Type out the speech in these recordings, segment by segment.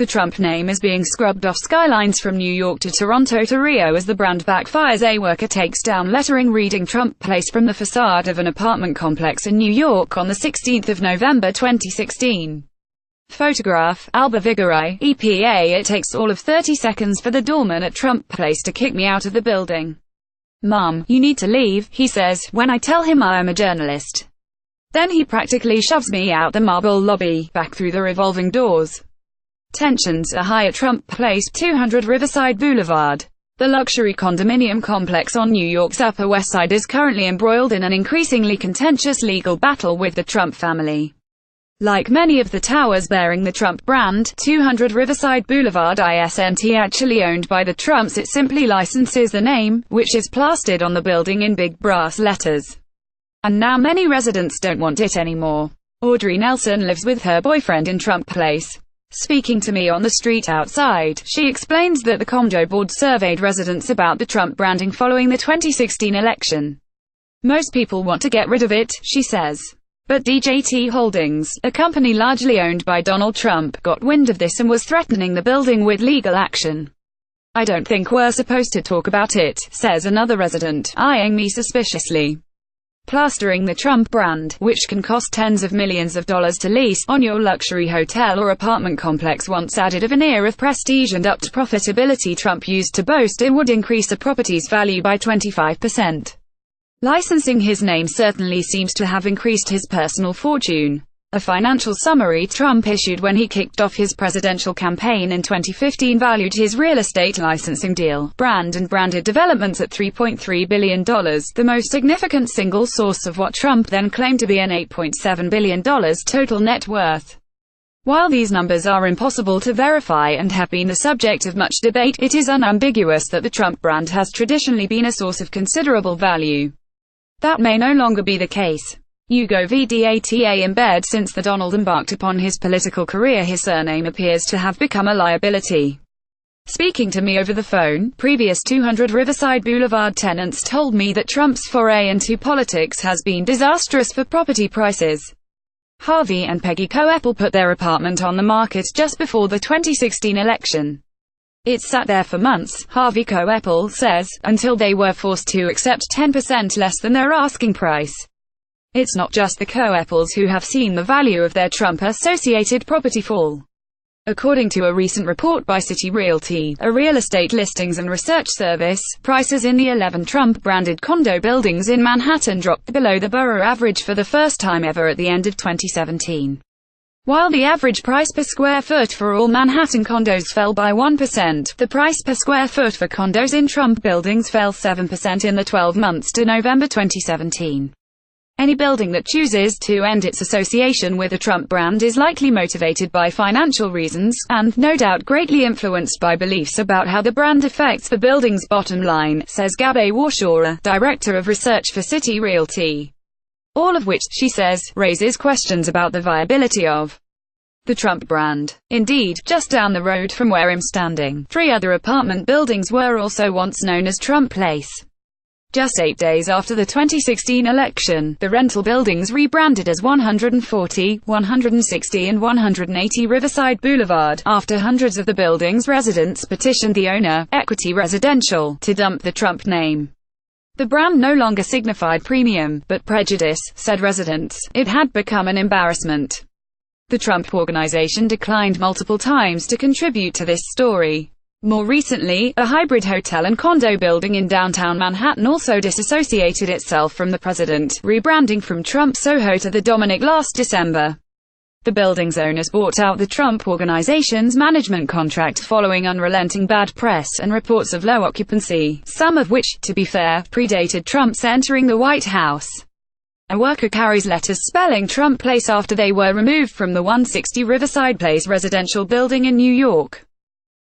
The Trump name is being scrubbed off skylines from New York to Toronto to Rio as the brand backfires. A worker takes down lettering reading Trump Place from the facade of an apartment complex in New York on the 16th of November 2016. Photograph, Alba Vigaray, EPA. It takes all of 30 seconds for the doorman at Trump Place to kick me out of the building. "Mom, you need to leave," he says, when I tell him I am a journalist. Then he practically shoves me out the marble lobby, back through the revolving doors. Tensions are high at Trump Place, 200 Riverside Boulevard. The luxury condominium complex on New York's Upper West Side is currently embroiled in an increasingly contentious legal battle with the Trump family. Like many of the towers bearing the Trump brand, 200 Riverside Boulevard isn't actually owned by the Trumps. It simply licenses the name, which is plastered on the building in big brass letters. And now many residents don't want it anymore. Audrey Nelson lives with her boyfriend in Trump Place. Speaking to me on the street outside, she explains that the condo board surveyed residents about the Trump branding following the 2016 election. Most people want to get rid of it, she says. But DJT Holdings, a company largely owned by Donald Trump, got wind of this and was threatening the building with legal action. "I don't think we're supposed to talk about it," says another resident, eyeing me suspiciously. Plastering the Trump brand, which can cost tens of millions of dollars to lease, on your luxury hotel or apartment complex once added a veneer of prestige and upped profitability. Trump used to boast it would increase a property's value by 25%. Licensing his name certainly seems to have increased his personal fortune. A financial summary Trump issued when he kicked off his presidential campaign in 2015 valued his real estate licensing deal, brand and branded developments at $3.3 billion, the most significant single source of what Trump then claimed to be an $8.7 billion total net worth. While these numbers are impossible to verify and have been the subject of much debate, it is unambiguous that the Trump brand has traditionally been a source of considerable value. That may no longer be the case. Hugo Vdata embed. Since the Donald embarked upon his political career, his surname appears to have become a liability. Speaking to me over the phone, previous 200 Riverside Boulevard tenants told me that Trump's foray into politics has been disastrous for property prices. Harvey and Peggy Coepple put their apartment on the market just before the 2016 election. It sat there for months, Harvey Coepple says, until they were forced to accept 10% less than their asking price. It's not just the Coepples who have seen the value of their Trump-associated property fall. According to a recent report by City Realty, a real estate listings and research service, prices in the 11 Trump-branded condo buildings in Manhattan dropped below the borough average for the first time ever at the end of 2017. While the average price per square foot for all Manhattan condos fell by 1%, the price per square foot for condos in Trump buildings fell 7% in the 12 months to November 2017. Any building that chooses to end its association with the Trump brand is likely motivated by financial reasons, and, no doubt, greatly influenced by beliefs about how the brand affects the building's bottom line, says Gabe Warshaw, director of research for City Realty. All of which, she says, raises questions about the viability of the Trump brand. Indeed, just down the road from where I'm standing, 3 other apartment buildings were also once known as Trump Place. Just 8 days after the 2016 election, the rental buildings rebranded as 140, 160 and 180 Riverside Boulevard, after hundreds of the building's residents petitioned the owner, Equity Residential, to dump the Trump name. The brand no longer signified premium, but prejudice, said residents. It had become an embarrassment. The Trump Organization declined multiple times to contribute to this story. More recently, a hybrid hotel and condo building in downtown Manhattan also disassociated itself from the president, rebranding from Trump Soho to the Dominick last December. The building's owners bought out the Trump Organization's management contract following unrelenting bad press and reports of low occupancy, some of which, to be fair, predated Trump's entering the White House. A worker carries letters spelling Trump Place after they were removed from the 160 Riverside Place residential building in New York.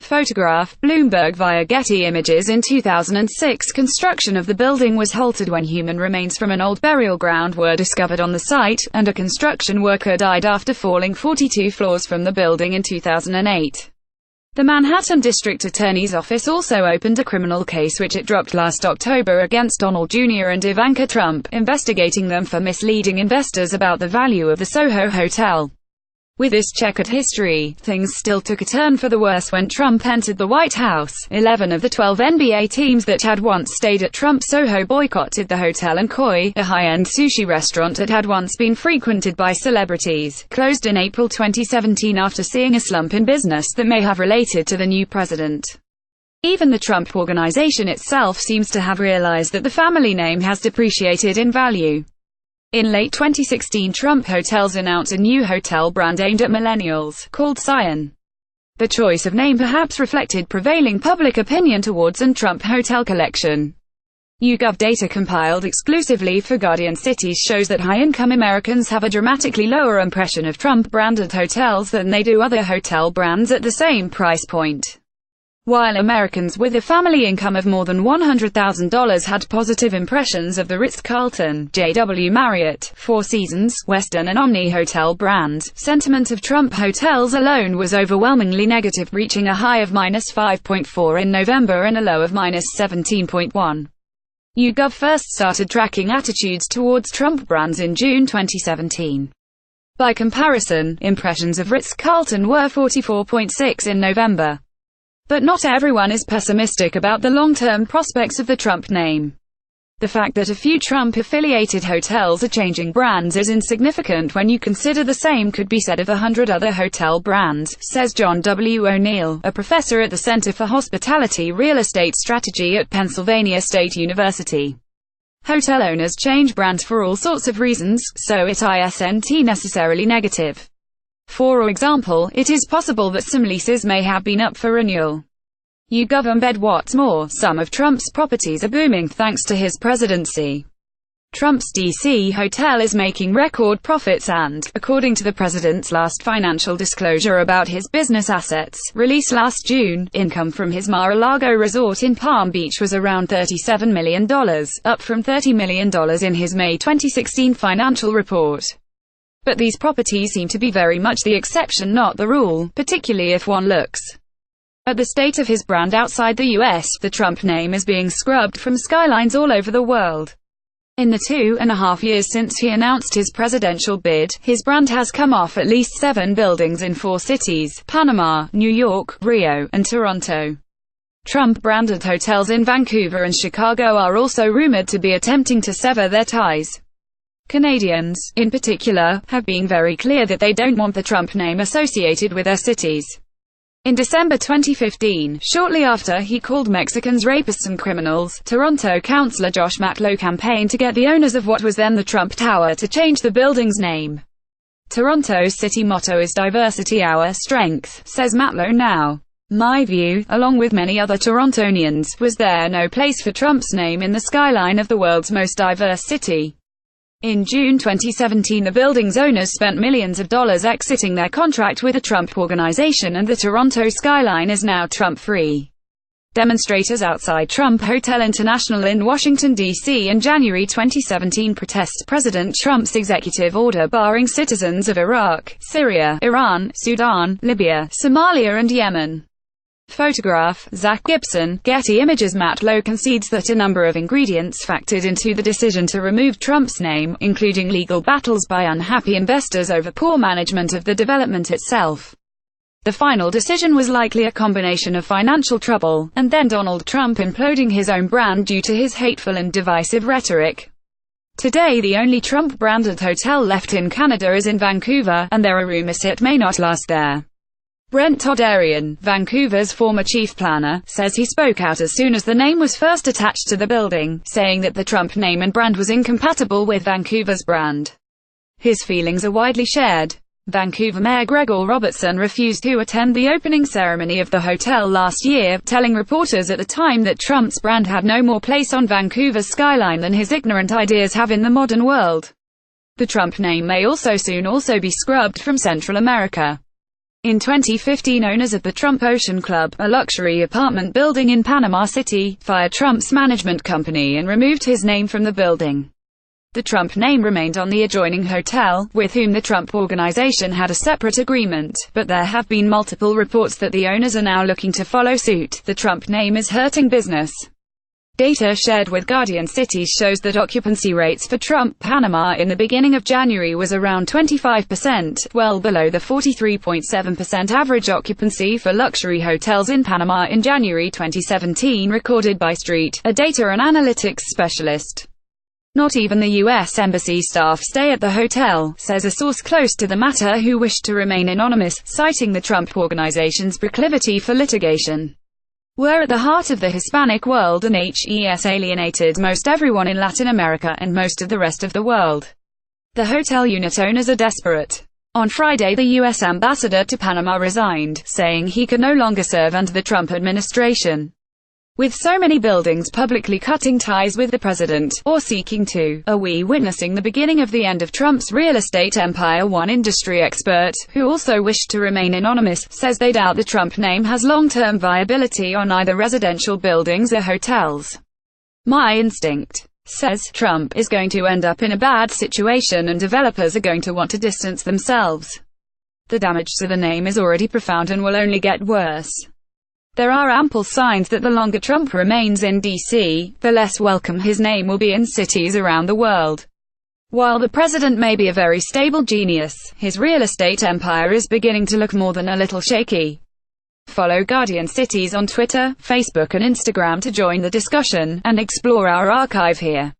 Photograph, Bloomberg via Getty Images. In 2006, construction of the building was halted when human remains from an old burial ground were discovered on the site, and a construction worker died after falling 42 floors from the building in 2008. The Manhattan District Attorney's Office also opened a criminal case which it dropped last October against Donald Jr. and Ivanka Trump, investigating them for misleading investors about the value of the Soho Hotel. With this checkered history, things still took a turn for the worse when Trump entered the White House. 11 of the 12 NBA teams that had once stayed at Trump Soho boycotted the Hotel and Koi, a high-end sushi restaurant that had once been frequented by celebrities, closed in April 2017 after seeing a slump in business that may have related to the new president. Even the Trump Organization itself seems to have realized that the family name has depreciated in value. In late 2016, Trump Hotels announced a new hotel brand aimed at millennials, called Zion. The choice of name perhaps reflected prevailing public opinion towards an Trump Hotel collection. YouGov data compiled exclusively for Guardian Cities shows that high-income Americans have a dramatically lower impression of Trump-branded hotels than they do other hotel brands at the same price point. While Americans with a family income of more than $100,000 had positive impressions of the Ritz-Carlton, JW Marriott, Four Seasons, Westin and Omni hotel brands, sentiment of Trump hotels alone was overwhelmingly negative, reaching a high of -5.4 in November and a low of -17.1. YouGov first started tracking attitudes towards Trump brands in June 2017. By comparison, impressions of Ritz-Carlton were 44.6 in November. But not everyone is pessimistic about the long-term prospects of the Trump name. The fact that a few Trump-affiliated hotels are changing brands is insignificant when you consider the same could be said of 100 other hotel brands, says John W. O'Neill, a professor at the Center for Hospitality Real Estate Strategy at Pennsylvania State University. Hotel owners change brands for all sorts of reasons, so it isn't necessarily negative. For example, it is possible that some leases may have been up for renewal. YouGov embed what's more, some of Trump's properties are booming thanks to his presidency. Trump's D.C. hotel is making record profits and, according to the president's last financial disclosure about his business assets, released last June, income from his Mar-a-Lago resort in Palm Beach was around $37 million, up from $30 million in his May 2016 financial report. But these properties seem to be very much the exception, not the rule, particularly if one looks at the state of his brand outside the US. The Trump name is being scrubbed from skylines all over the world. In the 2.5 years since he announced his presidential bid, his brand has come off at least 7 buildings in 4 cities: Panama, New York, Rio, and Toronto. Trump-branded hotels in Vancouver and Chicago are also rumored to be attempting to sever their ties. Canadians, in particular, have been very clear that they don't want the Trump name associated with their cities. In December 2015, shortly after he called Mexicans rapists and criminals, Toronto councillor Josh Matlow campaigned to get the owners of what was then the Trump Tower to change the building's name. Toronto's city motto is "Diversity Our Strength," says Matlow now. My view, along with many other Torontonians, was there no place for Trump's name in the skyline of the world's most diverse city. In June 2017, the building's owners spent millions of dollars exiting their contract with the Trump Organization, and the Toronto skyline is now Trump-free. Demonstrators outside Trump Hotel International in Washington, D.C. in January 2017 protest President Trump's executive order barring citizens of Iraq, Syria, Iran, Sudan, Libya, Somalia and Yemen. Photograph, Zach Gibson, Getty Images. Matlow concedes that a number of ingredients factored into the decision to remove Trump's name, including legal battles by unhappy investors over poor management of the development itself. The final decision was likely a combination of financial trouble, and then Donald Trump imploding his own brand due to his hateful and divisive rhetoric. Today the only Trump-branded hotel left in Canada is in Vancouver, and there are rumors it may not last there. Brent Toderian, Vancouver's former chief planner, says he spoke out as soon as the name was first attached to the building, saying that the Trump name and brand was incompatible with Vancouver's brand. His feelings are widely shared. Vancouver Mayor Gregor Robertson refused to attend the opening ceremony of the hotel last year, telling reporters at the time that Trump's brand had no more place on Vancouver's skyline than his ignorant ideas have in the modern world. The Trump name may soon be scrubbed from Central America. In 2015, owners of the Trump Ocean Club, a luxury apartment building in Panama City, fired Trump's management company and removed his name from the building. The Trump name remained on the adjoining hotel, with whom the Trump Organization had a separate agreement, but there have been multiple reports that the owners are now looking to follow suit. The Trump name is hurting business. Data shared with Guardian Cities shows that occupancy rates for Trump Panama in the beginning of January was around 25%, well below the 43.7% average occupancy for luxury hotels in Panama in January 2017 recorded by Street, a data and analytics specialist. Not even the U.S. Embassy staff stay at the hotel, says a source close to the matter who wished to remain anonymous, citing the Trump Organization's proclivity for litigation. We're at the heart of the Hispanic world and has alienated most everyone in Latin America and most of the rest of the world. The hotel unit owners are desperate. On Friday, the U.S. ambassador to Panama resigned, saying he could no longer serve under the Trump administration. With so many buildings publicly cutting ties with the president, or seeking to, are we witnessing the beginning of the end of Trump's real estate empire? One industry expert, who also wished to remain anonymous, says they doubt the Trump name has long-term viability on either residential buildings or hotels. My instinct says Trump is going to end up in a bad situation and developers are going to want to distance themselves. The damage to the name is already profound and will only get worse. There are ample signs that the longer Trump remains in D.C., the less welcome his name will be in cities around the world. While the president may be a very stable genius, his real estate empire is beginning to look more than a little shaky. Follow Guardian Cities on Twitter, Facebook and Instagram to join the discussion, and explore our archive here.